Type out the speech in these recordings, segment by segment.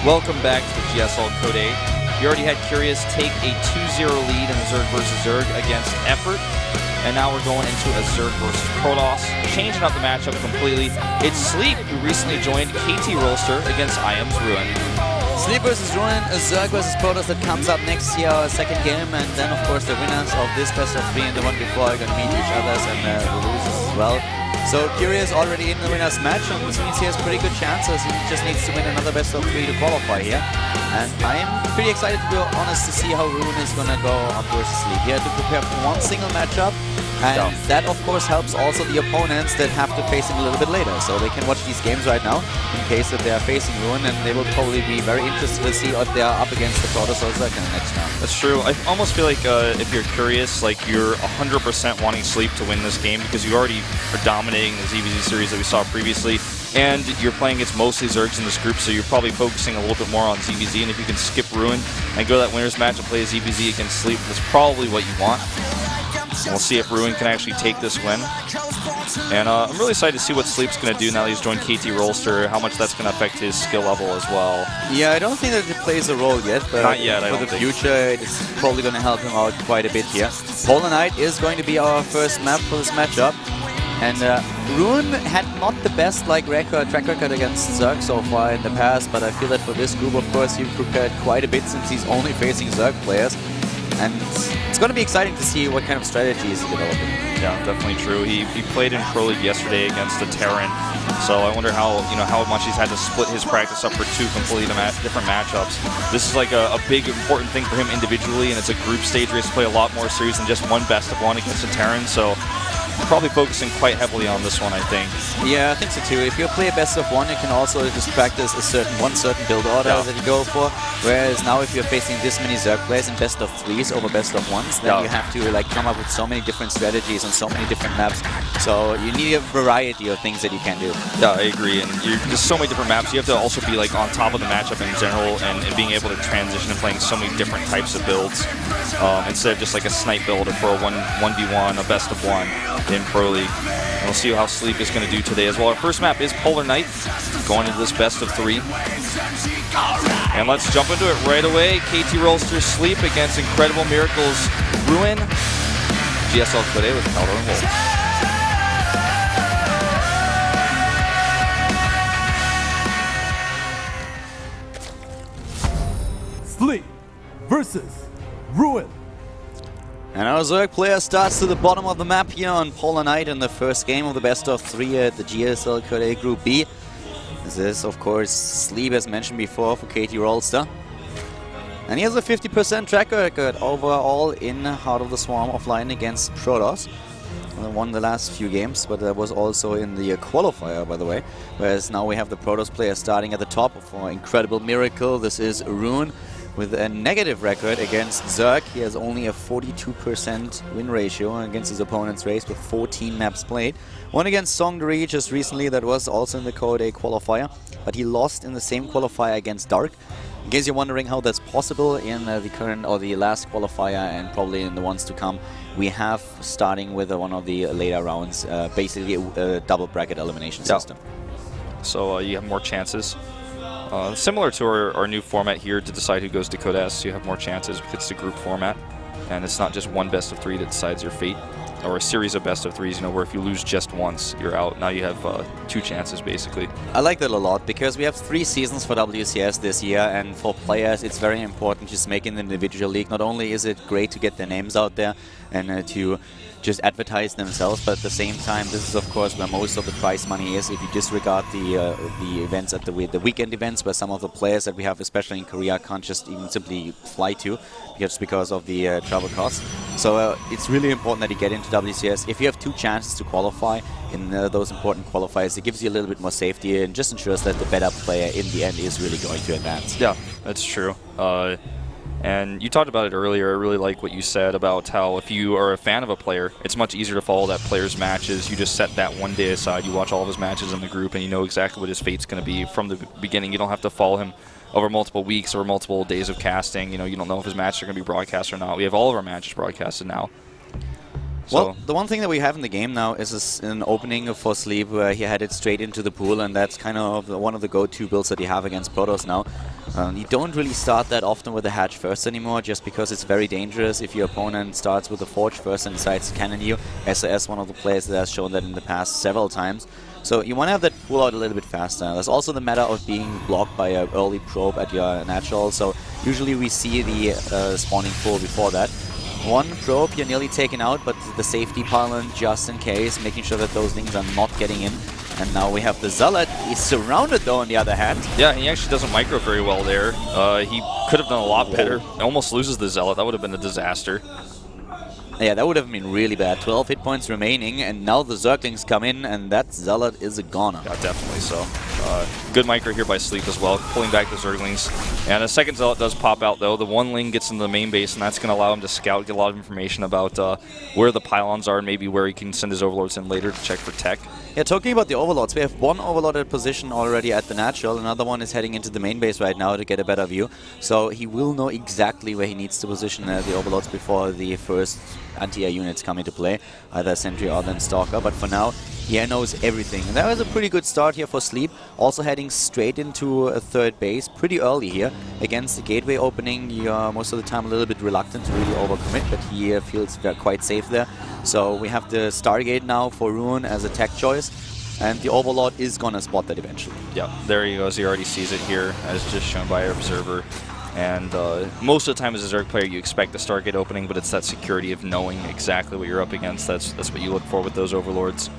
Welcome back to the GSL Code A. You already had Curious take a 2-0 lead in the Zerg versus Zerg against Effort. And now we're going into a Zerg versus Protoss, changing up the matchup completely. It's Sleep, who recently joined KT Rolster against IM's Ruin. Sleep versus Ruin, a Zerg versus Protoss that comes up next year, our second game, and then of course the winners of this best of 3 and the one before are going to meet each other, and the losers as well. So Curious already in the winner's match, and this means he has pretty good chances. He just needs to win another best of 3 to qualify here. And I'm pretty excited, to be honest, to see how Ruin is going to go up versus Sleep. He had to prepare for one single matchup, and that of course helps also the opponents that have to face him a little bit later. So they can watch these games right now in case that they are facing Ruin, and they will probably be very interested to see if they are up against the Protoss or Zerg in the next round. That's true. I almost feel like if you're Curious, like you're 100% wanting Sleep to win this game because you already are dominating the ZVZ series that we saw previously, and you're playing against mostly Zergs in this group, so you're probably focusing a little bit more on ZVZ, and if you can skip Ruin and go to that winner's match and play a ZVZ against Sleep, that's probably what you want. And we'll see if Ruin can actually take this win. And I'm really excited to see what Sleep's going to do now that he's joined KT Rolster, how much that's going to affect his skill level as well. Yeah, I don't think that it plays a role yet, but not yet, for the future it's probably going to help him out quite a bit here. Polar Knight is going to be our first map for this matchup. And Ruin had not the best track record against Zerg so far in the past, but I feel that for this group, of course, he prepared quite a bit since he's only facing Zerg players. And it's going to be exciting to see what kind of strategy he's developing. Yeah, definitely true. He played in Pro League yesterday against a Terran, so I wonder how much he's had to split his practice up for 2 completely different matchups. This is like a big important thing for him individually, and it's a group stage where he has to play a lot more series than just one best of 1 against a Terran. So probably focusing quite heavily on this one, I think. Yeah, I think so too. If you play a best of 1, you can also just practice one certain build order that you go for. Whereas now, if you're facing this many Zerg players in best of 3s over best of 1s, then you have to come up with so many different strategies on so many different maps. So you need a variety of things that you can do. Yeah, I agree. And there's so many different maps. You have to also be on top of the matchup in general, and being able to transition and playing so many different types of builds instead of just like a snipe build or for a 1v1, a best of 1 in Pro League. And we'll see how Sleep is going to do today as well. Our first map is Polar Knight, going into this best of 3. And let's jump into it right away. KT Rolster Sleep against Incredible Miracles Ruin. GSL Code A with Caldo and Wolf. Sleep versus Ruin. And our Zerg player starts to the bottom of the map here on Polar Knight in the first game of the best of 3 at the GSL Code A Group B. This is, of course, Sleep, as mentioned before, for KT Rolster. And he has a 50% track record overall in Heart of the Swarm offline against Protoss. Won the last few games, but that was also in the qualifier, by the way. Whereas now we have the Protoss player starting at the top for Incredible Miracle. This is Ruin with a negative record against Zerg. He has only a 42% win ratio against his opponent's race with 14 maps played. One against Songdery just recently, that was also in the Code A qualifier, but he lost in the same qualifier against Dark. In case you're wondering how that's possible in the current or the last qualifier and probably in the ones to come, we have, starting with one of the later rounds, basically a double bracket elimination system. So you have more chances. Similar to our new format here to decide who goes to Code S, you have more chances because it's a group format. And it's not just one best of 3 that decides your fate, or a series of best of 3s, where if you lose just once, you're out. Now you have 2 chances, basically. I like that a lot, because we have 3 seasons for WCS this year, and for players it's very important just making the individual league. Not only is it great to get their names out there and to just advertise themselves, but at the same time, this is of course where most of the prize money is. If you disregard the events at the weekend events, where some of the players that we have, especially in Korea, can't just even simply fly to, just because of the travel costs. So it's really important that you get into WCS. If you have 2 chances to qualify in those important qualifiers, it gives you a little bit more safety and just ensures that the better player in the end is really going to advance. Yeah, that's true. And you talked about it earlier. I really like what you said about how if you are a fan of a player, it's much easier to follow that player's matches. You just set that one day aside. You watch all of his matches in the group, and you know exactly what his fate's going to be from the beginning. You don't have to follow him over multiple weeks or multiple days of casting. You don't know if his matches are going to be broadcast or not. We have all of our matches broadcasted now. So. Well, the one thing that we have in the game now is an opening for Sleep where he headed straight into the pool, and that's kind of one of the go-to builds that you have against Protoss now. You don't really start that often with the hatch first anymore, just because it's very dangerous if your opponent starts with the forge first and decides to cannon you. SAS, one of the players that has shown that in the past several times. So you want to have that pull out a little bit faster. There's also the matter of being blocked by an early probe at your natural, so usually we see the spawning pull before that. One probe, you're nearly taken out, but the safety pylon just in case, making sure that those things are not getting in. And now we have the Zealot. He's surrounded, though, on the other hand. Yeah, he actually doesn't micro very well there. He could have done a lot better. He almost loses the Zealot. That would have been a disaster. Yeah, that would have been really bad. 12 hit points remaining, and now the Zerglings come in, and that Zealot is a goner. Yeah, definitely so. Good micro here by Sleep as well, pulling back the Zerglings. And a second Zealot does pop out, though. The one Ling gets into the main base, and that's going to allow him to scout, get a lot of information about where the pylons are, and maybe where he can send his Overlords in later to check for tech. Yeah, talking about the Overlords, we have one Overlord at position already at the natural, another one is heading into the main base right now to get a better view. So he will know exactly where he needs to position the Overlords before the first anti-air units come into play, either Sentry or then Stalker, but for now he knows everything. And that was a pretty good start here for Sleep, also heading straight into a third base pretty early here. Against the gateway opening, you're most of the time a little bit reluctant to really overcommit, but he feels quite safe there. So we have the Stargate now for Ruin as a tech choice, and the Overlord is gonna spot that eventually. Yeah, there he goes. He already sees it here, as just shown by our observer. And most of the time as a Zerg player, you expect the Stargate opening, but it's that security of knowing exactly what you're up against. That's what you look for with those Overlords.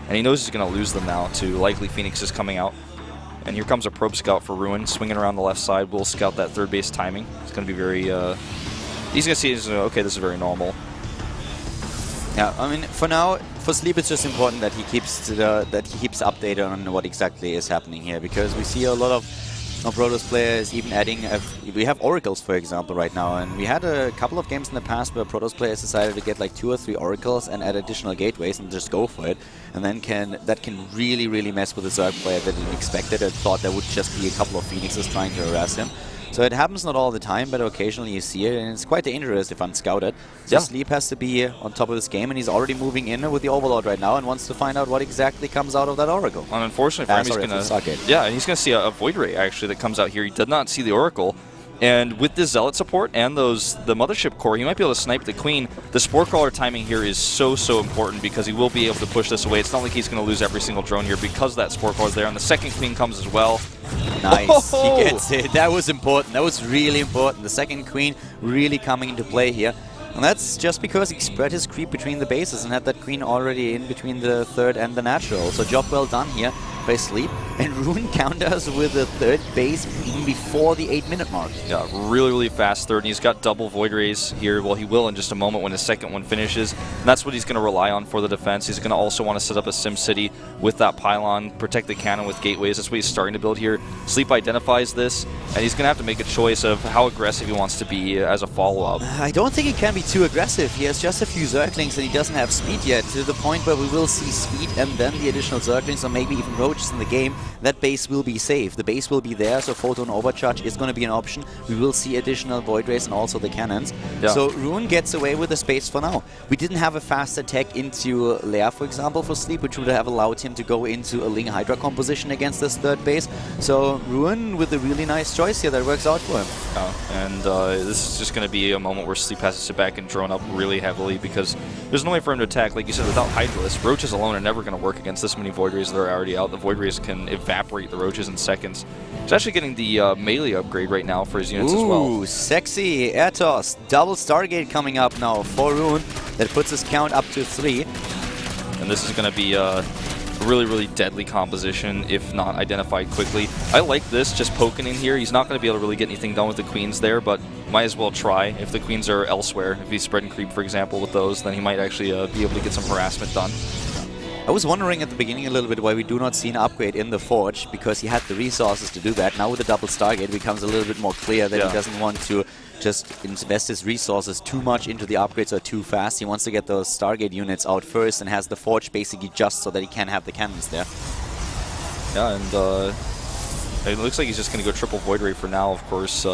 And he knows he's going to lose them now to likely Phoenix is coming out. And here comes a probe scout for Ruin, swinging around the left side. We'll scout that third base timing. It's going to be very... he's going to see, okay, this is very normal. Yeah, I mean, for now, for Sleep, it's just important that he keeps updated on what exactly is happening here, because we see a lot of Protoss players even adding... we have Oracles, for example, right now, and we had a couple of games in the past where Protoss players decided to get like 2 or 3 Oracles and add additional gateways and just go for it, and then that can really, really mess with a Zerg player that didn't expect it and thought there would just be a couple of Phoenixes trying to harass him. So it happens not all the time, but occasionally you see it, and it's quite dangerous if unscouted. So yeah. Sleep has to be on top of this game, and he's already moving in with the Overlord right now and wants to find out what exactly comes out of that Oracle. And unfortunately for him, he's going to... Yeah, and he's going to see a Void Ray, actually, that comes out here. He did not see the Oracle. And with this Zealot support and the Mothership Core, he might be able to snipe the Queen. The Spore Crawler timing here is so important because he will be able to push this away. It's not like he's going to lose every single drone here because that Spore Crawler is there. And the second Queen comes as well. Nice. He gets it. That was important. That was really important. The second Queen really coming into play here. And that's just because he spread his creep between the bases and had that Queen already in between the third and the natural. So job well done here by Sleep. And Ruin counters with the third base even before the 8-minute mark. Yeah, really fast third. And he's got double Void Rays here. Well, he will in just a moment when his second one finishes. And that's what he's going to rely on for the defense. He's going to also want to set up a Sim City with that pylon, protect the cannon with gateways. That's what he's starting to build here. Sleep identifies this, and he's going to have to make a choice of how aggressive he wants to be as a follow-up. I don't think he can be too aggressive. He has just a few Zerglings, and he doesn't have speed yet, to the point where we will see speed and then the additional Zerglings, or maybe even Roaches in the game. That base will be safe. The base will be there, so Photon Overcharge is going to be an option. We will see additional Void Rays and also the cannons. Yeah. So Ruin gets away with the space for now. We didn't have a fast attack into Lair, for example, for Sleep, which would have allowed him to go into a Ling Hydra composition against this third base. So Ruin with a really nice choice here that works out for him. And this is just going to be a moment where Sleep has to sit back and drone up really heavily because there's no way for him to attack. Like you said, without Hydralisk, Roaches alone are never going to work against this many Void Rays that are already out. The Void Rays can evaporate the Roaches in seconds. He's actually getting the melee upgrade right now for his units as well. Ooh, sexy air toss. Double Stargate coming up now for Ruin. That puts his count up to 3. And this is going to be a really deadly composition if not identified quickly. I like this, just poking in here. He's not going to be able to really get anything done with the Queens there, but might as well try. If the Queens are elsewhere, if he's spreading creep, for example, with those, then he might actually be able to get some harassment done. I was wondering at the beginning a little bit why we do not see an upgrade in the Forge, because he had the resources to do that. Now with the double Stargate, it becomes a little bit more clear that he doesn't want to just invest his resources too much into the upgrades or too fast. He wants to get those Stargate units out first and has the Forge basically just so that he can have the cannons there. Yeah, and it looks like he's just going to go triple Void Ray for now, of course.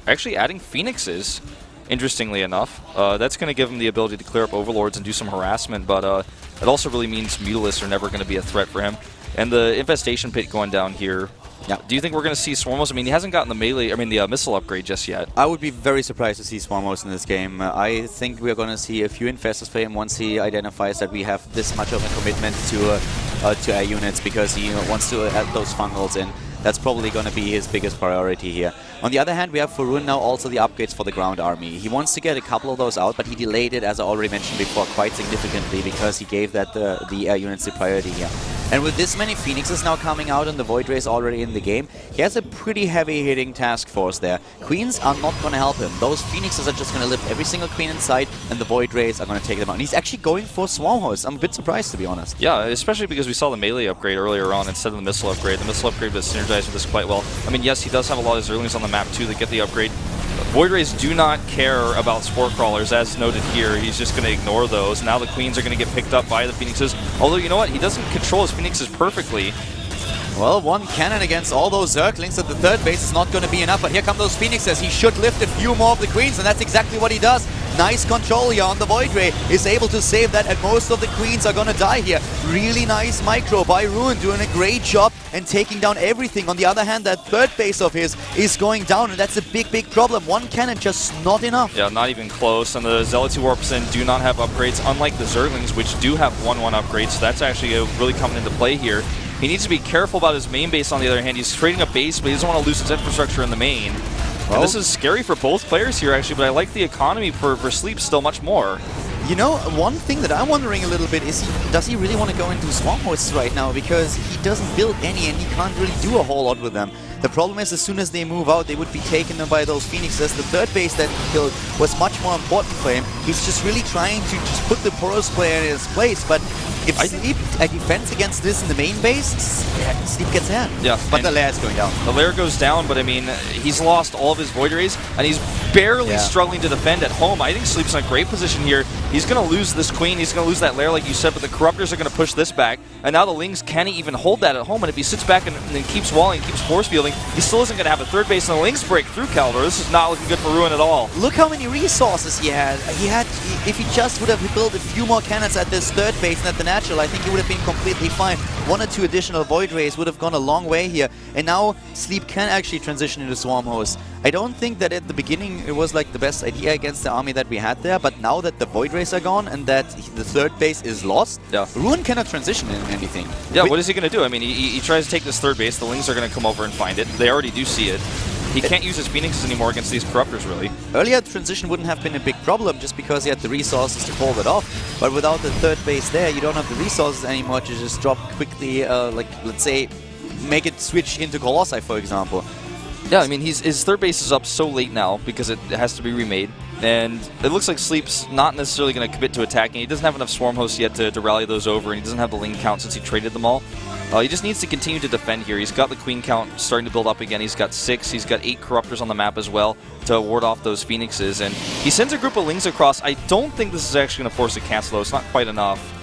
Actually adding Phoenixes interestingly enough. That's going to give him the ability to clear up Overlords and do some harassment, but it also really means Mutalisks are never going to be a threat for him. And the Infestation Pit going down here, do you think we're going to see Swarmos? I mean, he hasn't gotten the melee, the missile upgrade just yet. I would be very surprised to see Swarmos in this game. I think we're going to see a few Infestors for him once he identifies that we have this much of a commitment to our units, because he wants to add those fungals in. That's probably going to be his biggest priority here. On the other hand, we have for Ruin now also the upgrades for the ground army. He wants to get a couple of those out, but he delayed it, as I already mentioned before, quite significantly, because he gave that the air units the priority here. And with this many Phoenixes now coming out and the Void Rays already in the game, he has a pretty heavy-hitting task force there. Queens are not going to help him. Those Phoenixes are just going to lift every single Queen in sight, and the Void Rays are going to take them out. And he's actually going for Swarm Host. I'm a bit surprised, to be honest. Yeah, especially because we saw the melee upgrade earlier on instead of the missile upgrade. The missile upgrade was synergized with this quite well. I mean, yes, he does have a lot of Zerglings on the map, too, that get the upgrade. Void Rays do not care about Spore Crawlers, as noted here. He's just going to ignore those. Now the Queens are going to get picked up by the Phoenixes. Although, you know what? He doesn't control his Phoenixes perfectly. Well, one cannon against all those Zerglings at the third base is not going to be enough, but here come those Phoenixes. He should lift a few more of the Queens, and that's exactly what he does. Nice control here on the Void Ray. Is able to save that, and most of the Queens are going to die here. Really nice micro by Ruin, doing a great job and taking down everything. On the other hand, that third base of his is going down, and that's a big problem. One cannon just not enough. Yeah, not even close. And the Zealots who warps in do not have upgrades, unlike the Zerglings, which do have 1/1 upgrades. So that's actually really coming into play here. He needs to be careful about his main base on the other hand. He's trading a base, but he doesn't want to lose his infrastructure in the main. Well, this is scary for both players here, actually, but I like the economy for Sleep still much more. You know, one thing that I'm wondering a little bit is, does he really want to go into Swarm Hosts right now? Because he doesn't build any, and he can't really do a whole lot with them. The problem is, as soon as they move out, they would be taken by those Phoenixes. The third base that he killed was much more important for him. He's just really trying to just put the Poros player in his place, but if Sleep defends against this in the main base, Sleep gets ahead. Yeah, but the lair is going down. The lair goes down, but I mean, he's lost all of his Void Rays, and he's barely struggling to defend at home. I think Sleep's in a great position here. He's going to lose this Queen, he's going to lose that lair, like you said, but the Corruptors are going to push this back, and now the Lings can't even hold that at home, and if he sits back and keeps walling, keeps force fielding, he still isn't going to have a third base, and the Lings break through Calvor. This is not looking good for Ruin at all. Look how many resources he had. If he just would have built a few more cannons at this third base and at the natural, I think he would have been completely fine. 1 or 2 additional Void Rays would have gone a long way here. And now Sleep can actually transition into Swarm Host. I don't think that at the beginning it was like the best idea against the army that we had there, but now that the Void Rays are gone and that the third base is lost, Ruin cannot transition in anything. Yeah, what is he going to do? I mean, he tries to take this third base, the Lings are going to come over and find it. They already do see it. He can't use his Phoenixes anymore against these Corruptors, really. Earlier, the transition wouldn't have been a big problem just because he had the resources to pull it off. But without the third base there, you don't have the resources anymore to just drop quickly, like, let's say, make it switch into Colossi, for example. Yeah, I mean, his third base is up so late now because it has to be remade. And it looks like Sleep's not necessarily going to commit to attacking. He doesn't have enough Swarm Hosts yet to rally those over, and he doesn't have the Ling count since he traded them all. He just needs to continue to defend here. He's got the Queen count starting to build up again. He's got 6. He's got 8 Corruptors on the map as well to ward off those Phoenixes. And he sends a group of Lings across. I don't think this is actually going to force a cancel, though. It's not quite enough.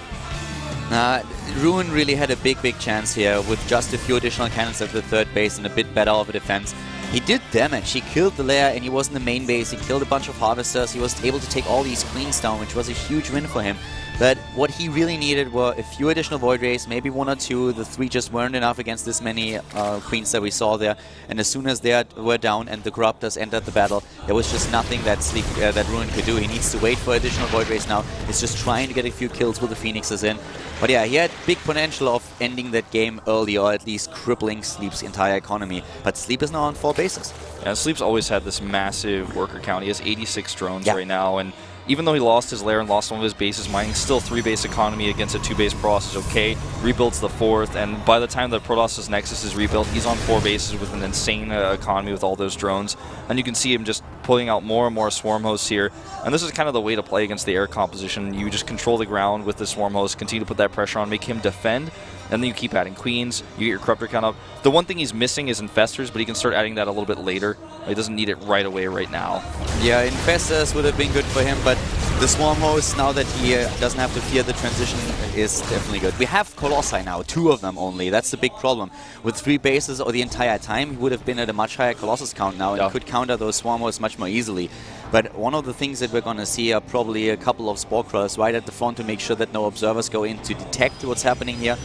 Ruin really had a big chance here with just a few additional cannons at the third base and a bit better of a defense. He did damage. He killed the lair, and he was in the main base. He killed a bunch of Harvesters. He was able to take all these Queens down, which was a huge win for him. But what he really needed were a few additional Void Rays, maybe 1 or 2. The 3 just weren't enough against this many Queens that we saw there. And as soon as they were down and the Corruptors entered the battle, there was just nothing that that Ruin could do. He needs to wait for additional Void Rays now. He's just trying to get a few kills with the Phoenixes in. But yeah, he had big potential of ending that game early, or at least crippling Sleep's entire economy. But Sleep is now on 4 bases. Yeah, Sleep's always had this massive worker count. He has 86 drones right now, and even though he lost his lair and lost one of his bases, mining still 3-base economy against a 2-base Protoss is okay. Rebuilds the 4th, and by the time the Protoss' Nexus is rebuilt, he's on 4 bases with an insane economy with all those drones. And you can see him just pulling out more and more Swarm Hosts here. And this is kind of the way to play against the air composition. You just control the ground with the Swarm Hosts, continue to put that pressure on, make him defend, and then you keep adding Queens, you get your Corruptor count up. The one thing he's missing is Infestors, but he can start adding that a little bit later. He doesn't need it right away right now. Yeah, Infestors would have been good for him, but the Swarm Host, now that he doesn't have to fear the transition, is definitely good. We have Colossi now, 2 of them only. That's the big problem. With 3 bases or the entire time, he would have been at a much higher Colossus count now and could counter those Swarm Hosts much more easily. But one of the things that we're going to see are probably a couple of spore crawlers right at the front to make sure that no observers go in to detect what's happening here.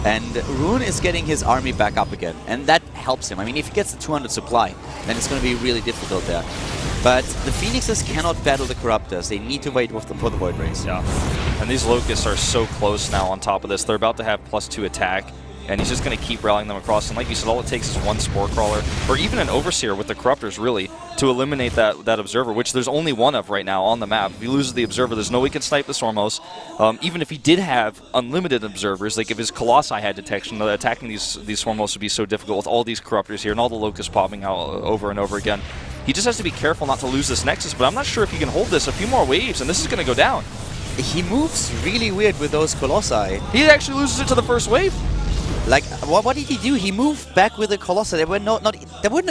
And Rune is getting his army back up again, and that helps him. I mean, if he gets the 200 supply, then it's going to be really difficult there. But the Phoenixes cannot battle the Corruptors. They need to wait for the Void Rays. Yeah. And these Locusts are so close now on top of this. They're about to have +2 attack, and he's just going to keep rallying them across. And like you said, all it takes is one Spore Crawler, or even an Overseer with the Corruptors, really, to eliminate that Observer, which there's only one of right now on the map. If he loses the Observer, there's no way he can snipe the Stormhost. Even if he did have unlimited Observers, like if his Colossi had detection, attacking these Stormhosts would be so difficult with all these Corruptors here and all the Locusts popping out over and over again. He just has to be careful not to lose this Nexus, but I'm not sure if he can hold this a few more waves, and this is going to go down. He moves really weird with those Colossi. He actually loses it to the first wave. Like, what did he do? He moved back with the Colossi. There were not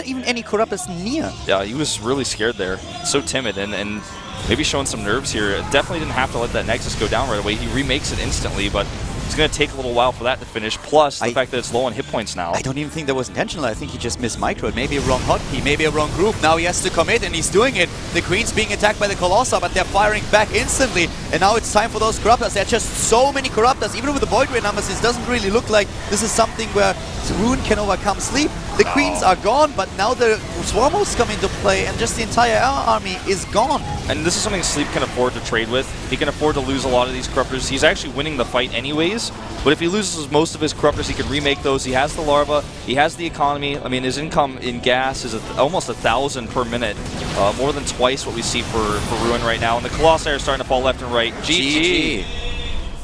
even any Corruptors near. Yeah, he was really scared there. So timid, and maybe showing some nerves here. Definitely didn't have to let that Nexus go down right away. He remakes it instantly, but it's going to take a little while for that to finish, plus the fact that it's low on hit points now. I don't even think that was intentional. I think he just mismicroed. Maybe a wrong hotkey, maybe a wrong group. Now he has to commit, and he's doing it. The Queen's being attacked by the Colossi, but they're firing back instantly. And now it's time for those Corruptors. There are just so many Corruptors. Even with the Void Ray numbers, this doesn't really look like this is something where Rune can overcome Sleep. The Queens are gone, but now the Swarmos come into play, and just the entire air army is gone. And this is something Sleep can afford to trade with. He can afford to lose a lot of these Corruptors. He's actually winning the fight anyways, but if he loses most of his Corruptors, he can remake those. He has the Larva, he has the economy. I mean, his income in gas is almost 1,000 per minute, more than twice what we see for Ruin right now. And the Colossi are starting to fall left and right. GG.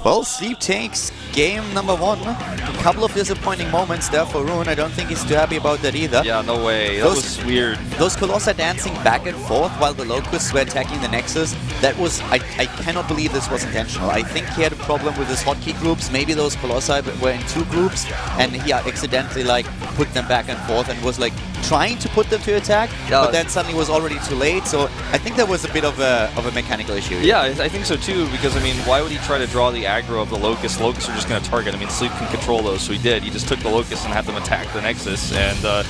Well, Sleep takes game number 1. A couple of disappointing moments there for Rune. I don't think he's too happy about that either. Yeah, no way. That was weird. Those Colossi dancing back and forth while the Locusts were attacking the Nexus, that was... I cannot believe this was intentional. I think he had a problem with his hotkey groups. Maybe those Colossi were in 2 groups, and he accidentally like put them back and forth and was like trying to put them to attack, but then suddenly was already too late. So I think that was a bit of a mechanical issue. Yeah, I think so too, because I mean, why would he try to draw the aggro of the Locusts? Locusts are just going to target. I mean, Sleep can control those, so he did. He just took the Locusts and had them attack the Nexus, and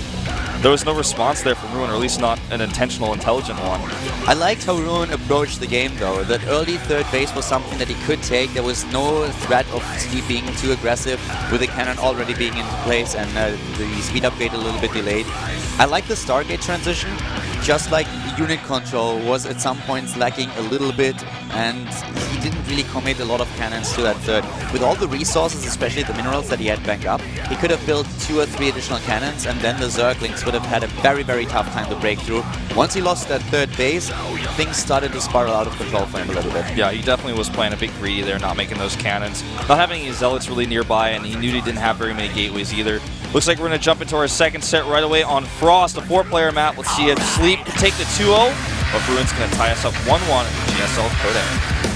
there was no response there from Ruin, or at least not an intentional, intelligent one. I liked how Ruin approached the game, though. That early third base was something that he could take. There was no threat of Sleep being too aggressive, with the cannon already being into place and the speed upgrade a little bit delayed. I like the Stargate transition, just like unit control was at some points lacking a little bit, and he didn't really commit a lot of cannons to that third. With all the resources, especially the minerals that he had banked up, he could have built 2 or 3 additional cannons, and then the Zerglings would have had a very, very tough time to break through. Once he lost that third base, things started to spiral out of control for him a little bit. Yeah, he definitely was playing a bit greedy there, not making those cannons. Not having his Zealots really nearby, and he knew he didn't have very many gateways either. Looks like we're going to jump into our second set right away on Frost, a 4-player map. Let's see if Sleep can take the 2-0, but Ruin's going to tie us up 1-1 in GSL Code S.